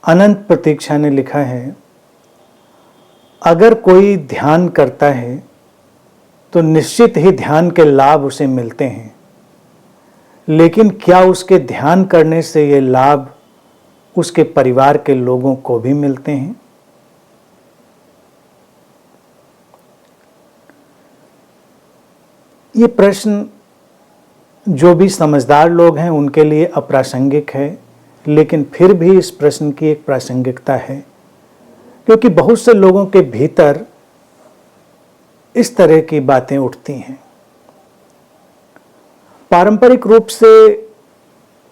अनंत प्रतीक्षा ने लिखा है, अगर कोई ध्यान करता है तो निश्चित ही ध्यान के लाभ उसे मिलते हैं, लेकिन क्या उसके ध्यान करने से ये लाभ उसके परिवार के लोगों को भी मिलते हैं? ये प्रश्न जो भी समझदार लोग हैं उनके लिए अप्रासंगिक है, लेकिन फिर भी इस प्रश्न की एक प्रासंगिकता है, क्योंकि बहुत से लोगों के भीतर इस तरह की बातें उठती हैं। पारंपरिक रूप से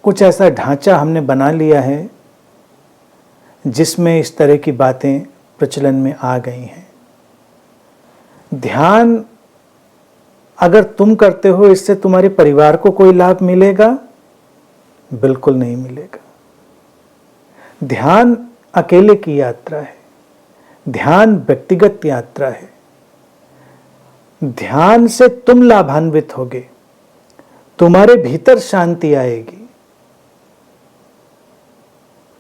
कुछ ऐसा ढांचा हमने बना लिया है जिसमें इस तरह की बातें प्रचलन में आ गई हैं। ध्यान अगर तुम करते हो, इससे तुम्हारे परिवार को कोई लाभ मिलेगा? बिल्कुल नहीं मिलेगा। ध्यान अकेले की यात्रा है, ध्यान व्यक्तिगत यात्रा है। ध्यान से तुम लाभान्वित होगे, तुम्हारे भीतर शांति आएगी,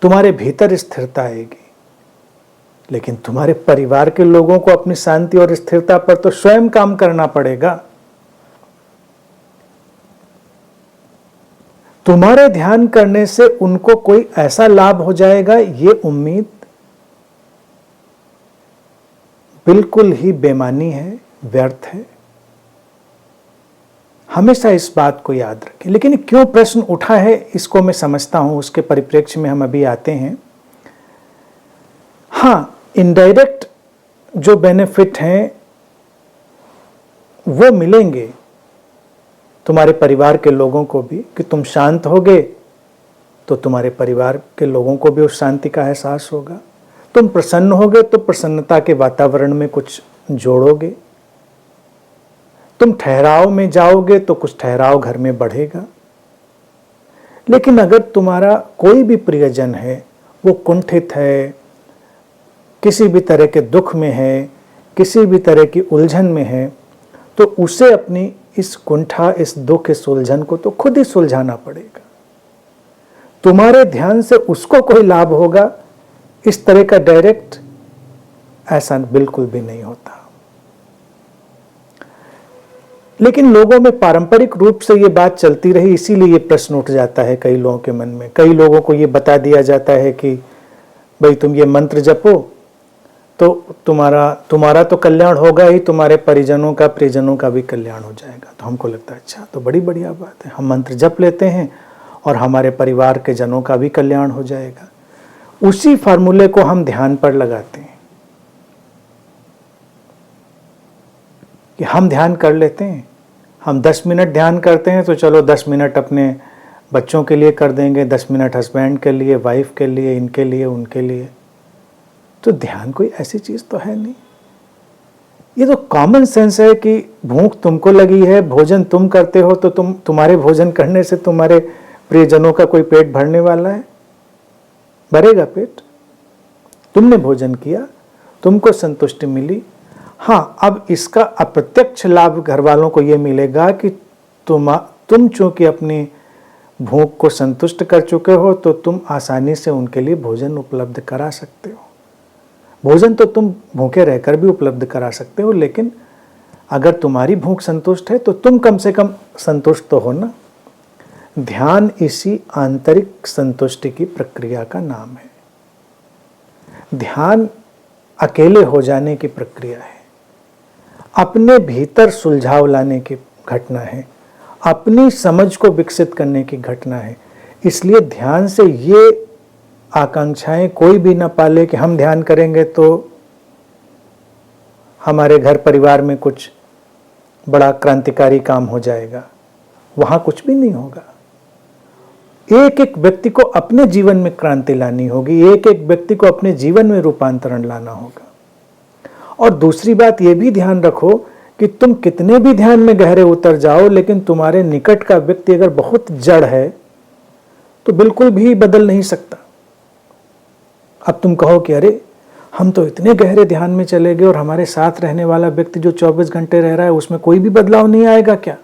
तुम्हारे भीतर स्थिरता आएगी, लेकिन तुम्हारे परिवार के लोगों को अपनी शांति और स्थिरता पर तो स्वयं काम करना पड़ेगा। तुम्हारे ध्यान करने से उनको कोई ऐसा लाभ हो जाएगा, ये उम्मीद बिल्कुल ही बेमानी है, व्यर्थ है। हमेशा इस बात को याद रखें। लेकिन क्यों प्रश्न उठा है इसको मैं समझता हूं, उसके परिप्रेक्ष्य में हम अभी आते हैं। हाँ, इनडायरेक्ट जो बेनिफिट हैं वो मिलेंगे तुम्हारे परिवार के लोगों को भी, कि तुम शांत होगे तो तुम्हारे परिवार के लोगों को भी उस शांति का एहसास होगा। तुम प्रसन्न होगे तो प्रसन्नता के वातावरण में कुछ जोड़ोगे। तुम ठहराव में जाओगे तो कुछ ठहराव घर में बढ़ेगा। लेकिन अगर तुम्हारा कोई भी प्रियजन है, वो कुंठित है, किसी भी तरह के दुख में है, किसी भी तरह की उलझन में है, तो उसे अपनी इस कुंठा, इस दुख, इस उलझन को तो खुद ही सुलझाना पड़ेगा। तुम्हारे ध्यान से उसको कोई लाभ होगा, इस तरह का डायरेक्ट ऐसा बिल्कुल भी नहीं होता। लेकिन लोगों में पारंपरिक रूप से ये बात चलती रही, इसीलिए ये प्रश्न उठ जाता है कई लोगों के मन में। कई लोगों को ये बता दिया जाता है कि भाई तुम ये मंत्र जपो तो तुम्हारा तो कल्याण होगा ही, तुम्हारे परिजनों का, प्रियजनों का भी कल्याण हो जाएगा। तो हमको लगता है अच्छा, तो बड़ी बढ़िया बात है, हम मंत्र जप लेते हैं और हमारे परिवार के जनों का भी कल्याण हो जाएगा। उसी फार्मूले को हम ध्यान पर लगाते हैं कि हम ध्यान कर लेते हैं, हम 10 मिनट ध्यान करते हैं तो चलो 10 मिनट अपने बच्चों के लिए कर देंगे, 10 मिनट हस्बैंड के लिए, वाइफ के लिए, इनके लिए, उनके लिए। तो ध्यान कोई ऐसी चीज तो है नहीं। ये तो कॉमन सेंस है कि भूख तुमको लगी है, भोजन तुम करते हो, तो तुम्हारे भोजन करने से तुम्हारे प्रियजनों का कोई पेट भरने वाला है? भरेगा पेट? तुमने भोजन किया, तुमको संतुष्टि मिली। हाँ, अब इसका अप्रत्यक्ष लाभ घर वालों को यह मिलेगा कि तुम चूंकि अपनी भूख को संतुष्ट कर चुके हो, तो तुम आसानी से उनके लिए भोजन उपलब्ध करा सकते हो। भोजन तो तुम भूखे रहकर भी उपलब्ध करा सकते हो, लेकिन अगर तुम्हारी भूख संतुष्ट है तो तुम कम से कम संतुष्ट तो हो ना। ध्यान इसी आंतरिक संतुष्टि की प्रक्रिया का नाम है। ध्यान अकेले हो जाने की प्रक्रिया है, अपने भीतर सुलझाव लाने की घटना है, अपनी समझ को विकसित करने की घटना है। इसलिए ध्यान से ये आकांक्षाएं कोई भी न पाले कि हम ध्यान करेंगे तो हमारे घर परिवार में कुछ बड़ा क्रांतिकारी काम हो जाएगा। वहां कुछ भी नहीं होगा। एक एक व्यक्ति को अपने जीवन में क्रांति लानी होगी, एक एक व्यक्ति को अपने जीवन में रूपांतरण लाना होगा। और दूसरी बात यह भी ध्यान रखो कि तुम कितने भी ध्यान में गहरे उतर जाओ, लेकिन तुम्हारे निकट का व्यक्ति अगर बहुत जड़ है तो बिल्कुल भी बदल नहीं सकता। अब तुम कहो कि अरे हम तो इतने गहरे ध्यान में चले गए और हमारे साथ रहने वाला व्यक्ति जो 24 घंटे रह रहा है उसमें कोई भी बदलाव नहीं आएगा क्या?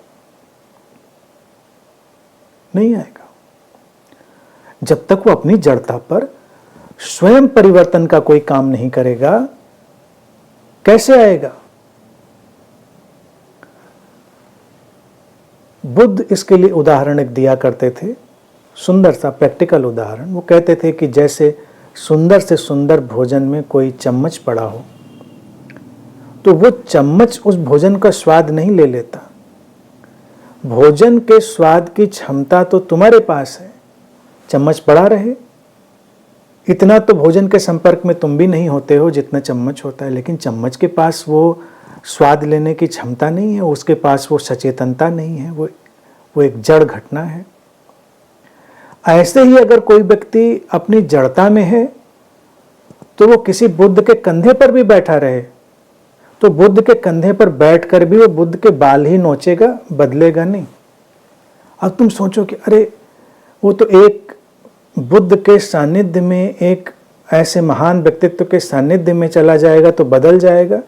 नहीं आएगा। जब तक वो अपनी जड़ता पर स्वयं परिवर्तन का कोई काम नहीं करेगा, कैसे आएगा? बुद्ध इसके लिए उदाहरण एक दिया करते थे, सुंदर सा प्रैक्टिकल उदाहरण। वो कहते थे कि जैसे सुंदर से सुंदर भोजन में कोई चम्मच पड़ा हो, तो वो चम्मच उस भोजन का स्वाद नहीं ले लेता। भोजन के स्वाद की क्षमता तो तुम्हारे पास है, चम्मच पड़ा रहे। इतना तो भोजन के संपर्क में तुम भी नहीं होते हो जितना चम्मच होता है, लेकिन चम्मच के पास वो स्वाद लेने की क्षमता नहीं है, उसके पास वो सचेतनता नहीं है, वो एक जड़ घटना है। ऐसे ही अगर कोई व्यक्ति अपनी जड़ता में है तो वो किसी बुद्ध के कंधे पर भी बैठा रहे तो बुद्ध के कंधे पर बैठकर भी वो बुद्ध के बाल ही नोचेगा, बदलेगा नहीं। अब तुम सोचो कि अरे वो तो एक बुद्ध के सानिध्य में, एक ऐसे महान व्यक्तित्व के सानिध्य में चला जाएगा तो बदल जाएगा,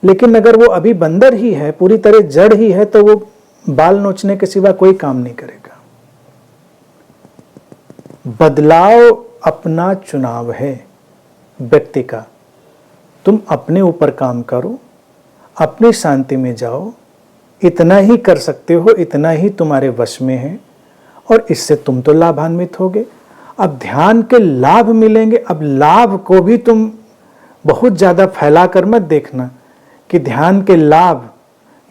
लेकिन अगर वो अभी बंदर ही है, पूरी तरह जड़ ही है, तो वो बाल नोचने के सिवा कोई काम नहीं करेगा। बदलाव अपना चुनाव है व्यक्ति का। तुम अपने ऊपर काम करो, अपनी शांति में जाओ, इतना ही कर सकते हो, इतना ही तुम्हारे वश में है, और इससे तुम तो लाभान्वित होगे। अब ध्यान के लाभ मिलेंगे। अब लाभ को भी तुम बहुत ज़्यादा फैला कर मत देखना कि ध्यान के लाभ,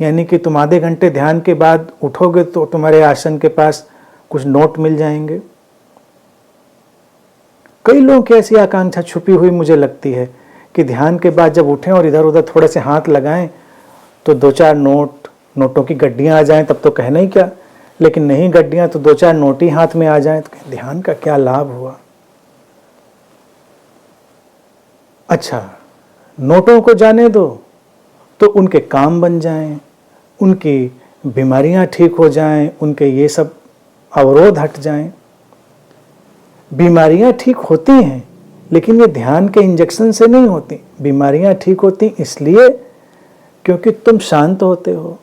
यानी कि तुम आधे घंटे ध्यान के बाद उठोगे तो तुम्हारे आसन के पास कुछ नोट मिल जाएंगे। कई लोगों की ऐसी आकांक्षा छुपी हुई मुझे लगती है कि ध्यान के बाद जब उठें और इधर उधर थोड़े से हाथ लगाएं तो 2-4 नोटों की गड्डियां आ जाएं, तब तो कहना ही क्या। लेकिन नहीं गड्डियां तो 2-4 नोट ही हाथ में आ जाएं तो ध्यान का क्या लाभ हुआ। अच्छा, नोटों को जाने दो तो उनके काम बन जाएं, उनकी बीमारियां ठीक हो जाएं, उनके ये सब अवरोध हट जाएं। बीमारियां ठीक होती हैं, लेकिन ये ध्यान के इंजेक्शन से नहीं होती। बीमारियां ठीक होती इसलिए क्योंकि तुम शांत होते हो।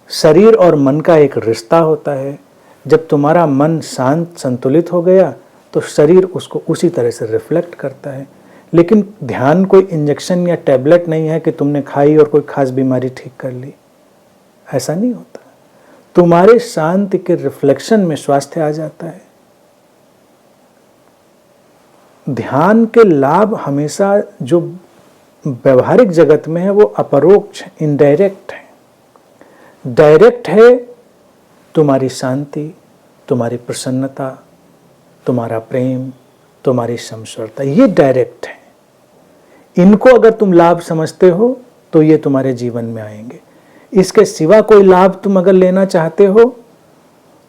शरीर और मन का एक रिश्ता होता है। जब तुम्हारा मन शांत संतुलित हो गया तो शरीर उसको उसी तरह से रिफ्लेक्ट करता है। लेकिन ध्यान कोई इंजेक्शन या टैबलेट नहीं है कि तुमने खाई और कोई खास बीमारी ठीक कर ली, ऐसा नहीं होता। तुम्हारे शांति के रिफ्लेक्शन में स्वास्थ्य आ जाता है। ध्यान के लाभ हमेशा जो व्यवहारिक जगत में है वो अपरोक्ष, इनडायरेक्ट है। डायरेक्ट है तुम्हारी शांति, तुम्हारी प्रसन्नता, तुम्हारा प्रेम, तुम्हारी समस्वरता, ये डायरेक्ट है। इनको अगर तुम लाभ समझते हो तो ये तुम्हारे जीवन में आएंगे। इसके सिवा कोई लाभ तुम अगर लेना चाहते हो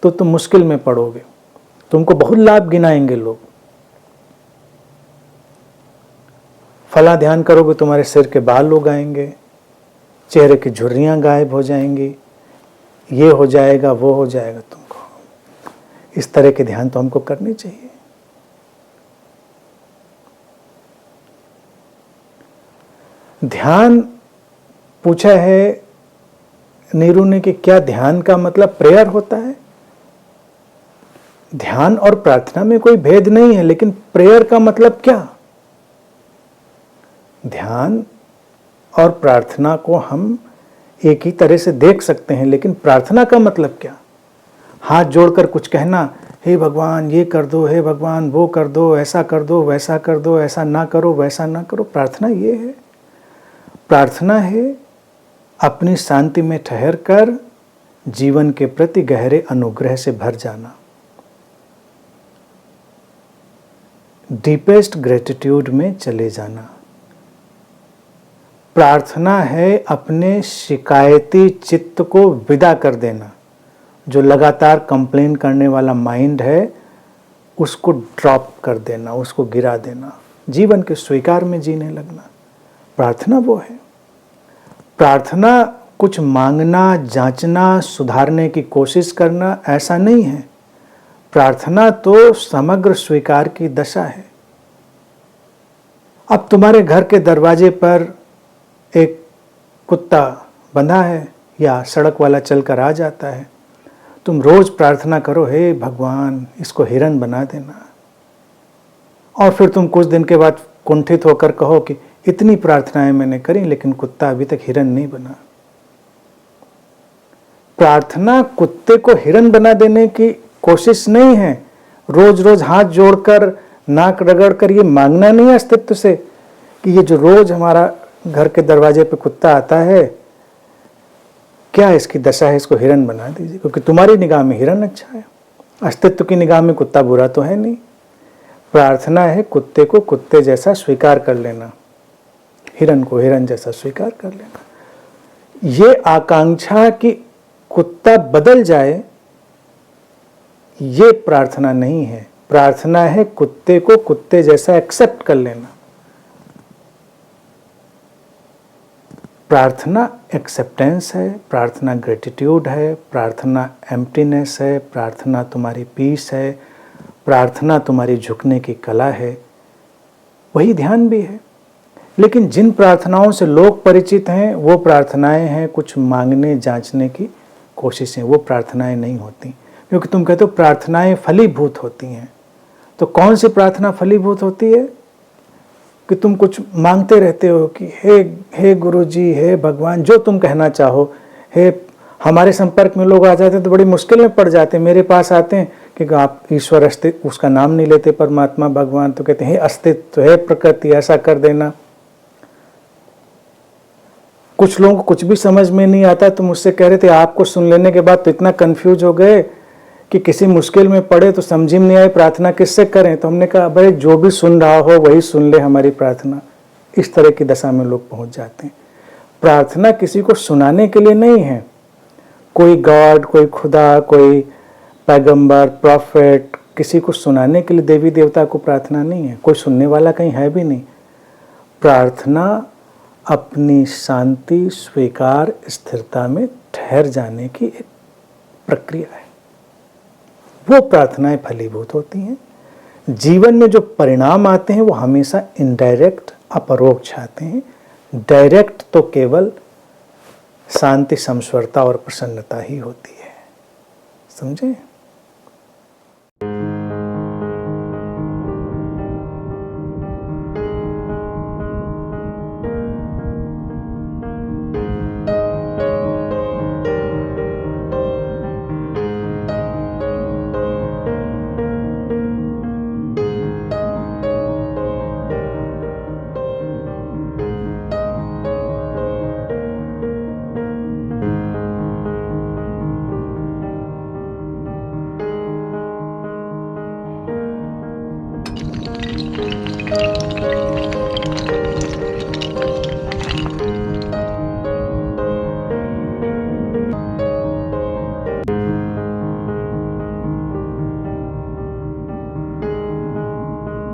तो तुम मुश्किल में पड़ोगे। तुमको बहुत लाभ गिनाएंगे लोग। फला ध्यान करोगे तुम्हारे सिर के बाल उग आएंगे, चेहरे की झुर्रियां गायब हो जाएंगी, ये हो जाएगा, वो हो जाएगा। तुमको इस तरह के ध्यान तो हमको करनी चाहिए। ध्यान पूछा है नीरू ने कि क्या ध्यान का मतलब प्रेयर होता है? ध्यान और प्रार्थना में कोई भेद नहीं है, लेकिन प्रेयर का मतलब क्या? ध्यान और प्रार्थना को हम एक ही तरह से देख सकते हैं, लेकिन प्रार्थना का मतलब क्या? हाथ जोड़कर कुछ कहना, हे भगवान ये कर दो, हे भगवान वो कर दो, ऐसा कर दो, वैसा कर दो, ऐसा ना करो, वैसा ना करो। प्रार्थना ये है। प्रार्थना है अपनी शांति में ठहरकर जीवन के प्रति गहरे अनुग्रह से भर जाना, डीपेस्ट ग्रेटिट्यूड में चले जाना। प्रार्थना है अपने शिकायती चित्त को विदा कर देना। जो लगातार कंप्लेन करने वाला माइंड है उसको ड्रॉप कर देना, उसको गिरा देना, जीवन के स्वीकार में जीने लगना। प्रार्थना वो है। प्रार्थना कुछ मांगना, जांचना, सुधारने की कोशिश करना ऐसा नहीं है। प्रार्थना तो समग्र स्वीकार की दशा है। अब तुम्हारे घर के दरवाजे पर एक कुत्ता बंधा है या सड़क वाला चलकर आ जाता है, तुम रोज प्रार्थना करो, हे भगवान इसको हिरन बना देना, और फिर तुम कुछ दिन के बाद कुंठित होकर कहो कि इतनी प्रार्थनाएं मैंने करी लेकिन कुत्ता अभी तक हिरन नहीं बना। प्रार्थना कुत्ते को हिरन बना देने की कोशिश नहीं है। रोज रोज हाथ जोड़कर नाक रगड़कर ये मांगना नहीं है अस्तित्व से कि ये जो रोज हमारा घर के दरवाजे पे कुत्ता आता है, क्या इसकी दशा है, इसको हिरन बना दीजिए, क्योंकि तुम्हारी निगाह में हिरन अच्छा है, अस्तित्व की निगाह में कुत्ता बुरा तो है नहीं। प्रार्थना है कुत्ते को कुत्ते जैसा स्वीकार कर लेना, हिरन को हिरन जैसा स्वीकार कर लेना। ये आकांक्षा कि कुत्ता बदल जाए, ये प्रार्थना नहीं है। प्रार्थना है कुत्ते को कुत्ते जैसा एक्सेप्ट कर लेना। प्रार्थना एक्सेप्टेंस है, प्रार्थना ग्रेटिट्यूड है, प्रार्थना एम्प्टीनेस है, प्रार्थना तुम्हारी पीस है, प्रार्थना तुम्हारी झुकने की कला है, वही ध्यान भी है। लेकिन जिन प्रार्थनाओं से लोग परिचित हैं वो प्रार्थनाएं हैं कुछ मांगने जांचने की कोशिशें, वो प्रार्थनाएं नहीं होती। क्योंकि तुम कहते हो प्रार्थनाएं फलीभूत होती हैं, तो कौन सी प्रार्थना फलीभूत होती है? कि तुम कुछ मांगते रहते हो कि हे गुरु जी, हे भगवान, जो तुम कहना चाहो। हे, हमारे संपर्क में लोग आ जाते हैं तो बड़ी मुश्किल में पड़ जाते हैं, मेरे पास आते हैं कि आप ईश्वर अस्तित्व, उसका नाम नहीं लेते, परमात्मा भगवान, तो कहते हैं हे अस्तित्व, हे प्रकृति, ऐसा कर देना। कुछ लोगों को कुछ भी समझ में नहीं आता, तो मुझसे कह रहे थे आपको सुन लेने के बाद तो इतना कंफ्यूज हो गए कि किसी मुश्किल में पड़े तो समझ में नहीं आए प्रार्थना किससे करें। तो हमने कहा भाई जो भी सुन रहा हो वही सुन ले हमारी प्रार्थना। इस तरह की दशा में लोग पहुंच जाते हैं। प्रार्थना किसी को सुनाने के लिए नहीं है, कोई गॉड, कोई खुदा, कोई पैगंबर, प्रॉफिट, किसी को सुनाने के लिए देवी देवता को प्रार्थना नहीं है, कोई सुनने वाला कहीं है भी नहीं। प्रार्थना अपनी शांति, स्वीकार, स्थिरता में ठहर जाने की एक प्रक्रिया है। वो प्रार्थनाएं फलीभूत होती हैं। जीवन में जो परिणाम आते हैं वो हमेशा इनडायरेक्ट, अपरोक्ष आते हैं। डायरेक्ट तो केवल शांति, समस्वरता और प्रसन्नता ही होती है। समझे?